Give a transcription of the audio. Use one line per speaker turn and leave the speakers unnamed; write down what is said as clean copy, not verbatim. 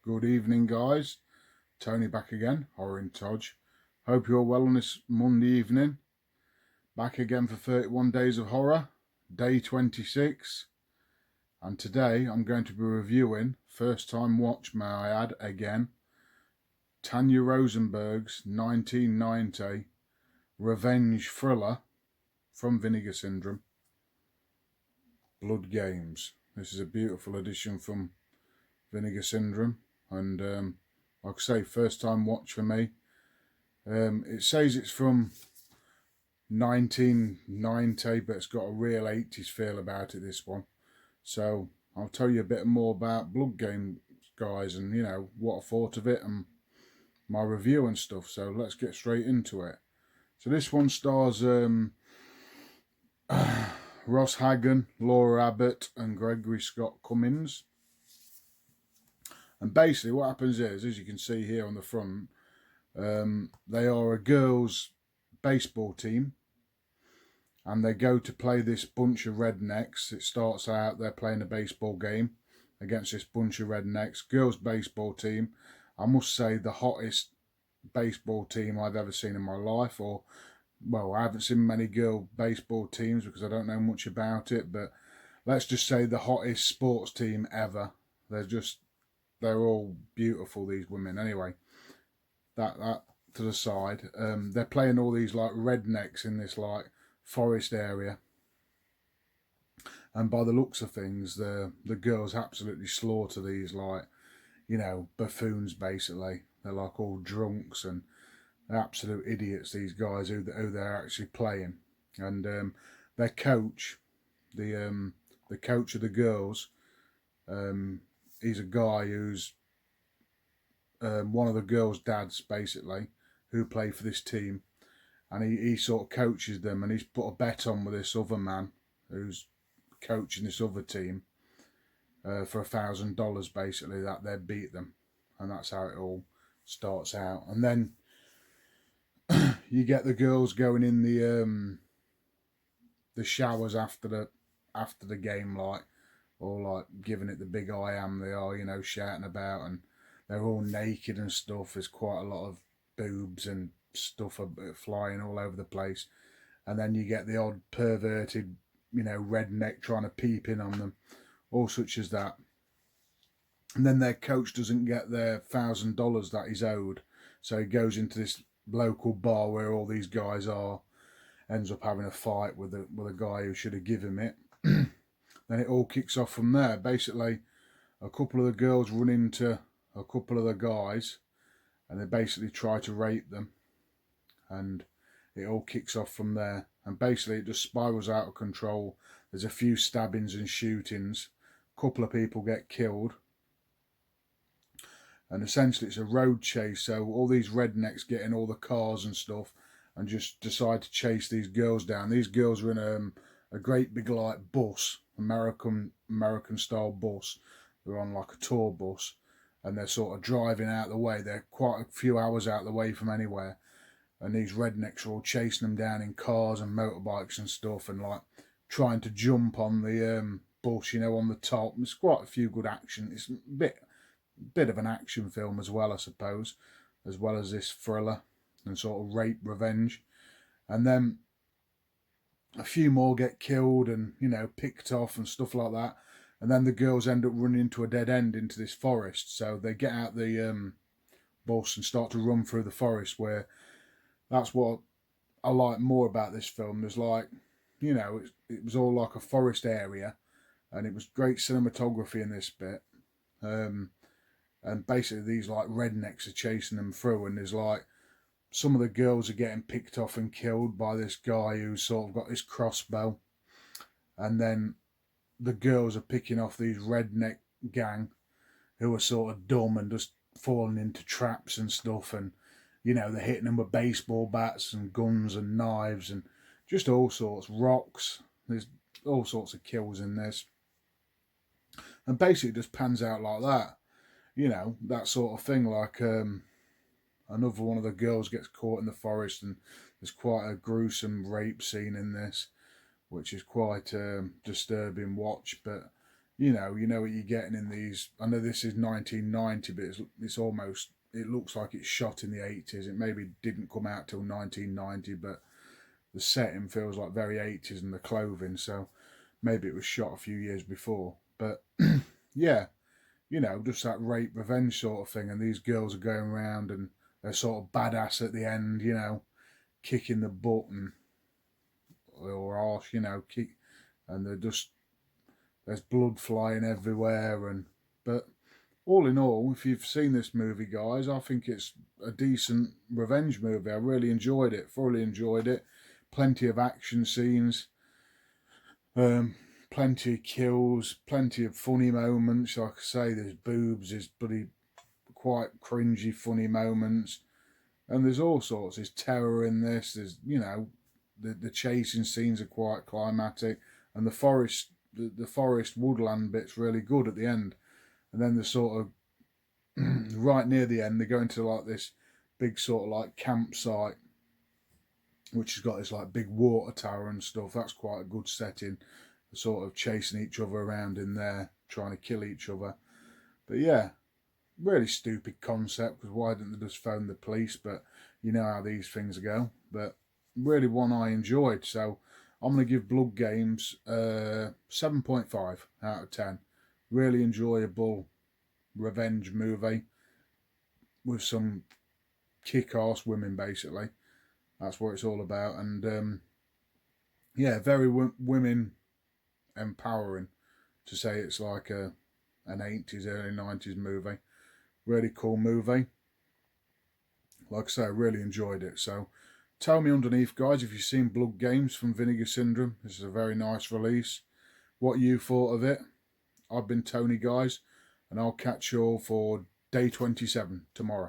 Good evening, guys. Tony back again, Horror in Todge. Hope you're well on this Monday evening. Back again for 31 Days of Horror, day 26. And today I'm going to be reviewing, first time watch may I add again, Tanya Rosenberg's 1990 revenge thriller from Vinegar Syndrome, Blood Games. This is a beautiful edition from Vinegar Syndrome, and like I say, first time watch for me. It says it's from 1990, but it's got a real 80s feel about it, this one. So I'll tell you a bit more about Blood Games, guys, and what I thought of it and my review and stuff. So let's get straight into it. So this one stars Ross Hagen, Laura Abbott and Gregory Scott Cummins. And basically what happens is, as you can see here on the front, they are a girls' baseball team, and they go to play this bunch of rednecks. It starts out they're playing a baseball game against this bunch of rednecks. Girls' baseball team, I must say the hottest baseball team I've ever seen in my life. Or, well, I haven't seen many girl baseball teams because I don't know much about it, but let's just say the hottest sports team ever. They're all beautiful, these women. Anyway, that to the side. They're playing all these like rednecks in this like forest area, and by the looks of things, the girls absolutely slaughter these like buffoons. Basically, they're like all drunks and absolute idiots. These guys who they're actually playing, and their coach, the coach of the girls, he's a guy who's one of the girls' dads, basically, who play for this team, and he sort of coaches them, and he's put a bet on with this other man who's coaching this other team for $1,000, basically, that they'd beat them, and that's how it all starts out. And then you get the girls going in the showers after the game, like, or like giving it the big I am they are, shouting about, and they're all naked and stuff. There's quite a lot of boobs and stuff flying all over the place. And then you get the odd perverted, redneck trying to peep in on them, all such as that. And then their coach doesn't get their $1,000 that he's owed, so he goes into this local bar where all these guys are, ends up having a fight with a guy who should have given him it. Then it all kicks off from there. Basically, a couple of the girls run into a couple of the guys, and they basically try to rape them, and it all kicks off from there. And basically it just spirals out of control. There's a few stabbings and shootings, a couple of people get killed, and essentially it's a road chase. So all these rednecks get in all the cars and stuff and just decide to chase these girls down. These girls are in a great big like bus, American style bus. They're on like a tour bus, and they're sort of driving out of the way. They're quite a few hours out of the way from anywhere, and these rednecks are all chasing them down in cars and motorbikes and stuff, and like trying to jump on the bus, on the top. There's quite a few good action. It's a bit of an action film as well, I suppose, as well as this thriller and sort of rape revenge. And then a few more get killed and picked off and stuff like that. And then the girls end up running into a dead end into this forest. So they get out the bus and start to run through the forest, where that's what I like more about this film. There's like, it was all like a forest area, and it was great cinematography in this bit. And basically these like rednecks are chasing them through, and there's like some of the girls are getting picked off and killed by this guy who's sort of got this crossbow, and then the girls are picking off these redneck gang who are sort of dumb and just falling into traps and stuff, and they're hitting them with baseball bats and guns and knives and just all sorts, rocks. There's all sorts of kills in this, and basically it just pans out like that, that sort of thing. Like another one of the girls gets caught in the forest, and there's quite a gruesome rape scene in this, which is quite disturbing watch. But you know what you're getting in these. I know this is 1990, but it's almost, it looks like it's shot in the 80s. It maybe didn't come out till 1990, but the setting feels like very 80s and the clothing, so maybe it was shot a few years before. But yeah, you know, just that rape revenge sort of thing, and these girls are going around and they're sort of badass at the end, you know, kicking the butt and or arse, you know, kick, and they're just, there's blood flying everywhere. And but all in all, if you've seen this movie, guys, I think it's a decent revenge movie. I really enjoyed it, thoroughly enjoyed it. Plenty of action scenes, um, plenty of kills, plenty of funny moments. Like I say, there's boobs, there's bloody quite cringy funny moments, and there's all sorts. There's terror in this. There's, you know, the chasing scenes are quite climatic, and the forest, the forest woodland bit's really good at the end. And then the sort of right near the end, they go into like this big sort of like campsite, which has got this like big water tower and stuff. That's quite a good setting. Sort of chasing each other around in there, trying to kill each other. But yeah, really stupid concept, because why didn't they just phone the police? But you know how these things go. But really one I enjoyed. So I'm going to give Blood Games 7.5 out of 10. Really enjoyable revenge movie with some kick-ass women, basically. That's what it's all about. And yeah, very women empowering to say it's like an 80s, early 90s movie. Really cool movie. Like I say, I really enjoyed it. So tell me underneath, guys, if you've seen Blood Games from Vinegar Syndrome. This is a very nice release. What you thought of it. I've been Tony, guys, and I'll catch you all for day 27 tomorrow.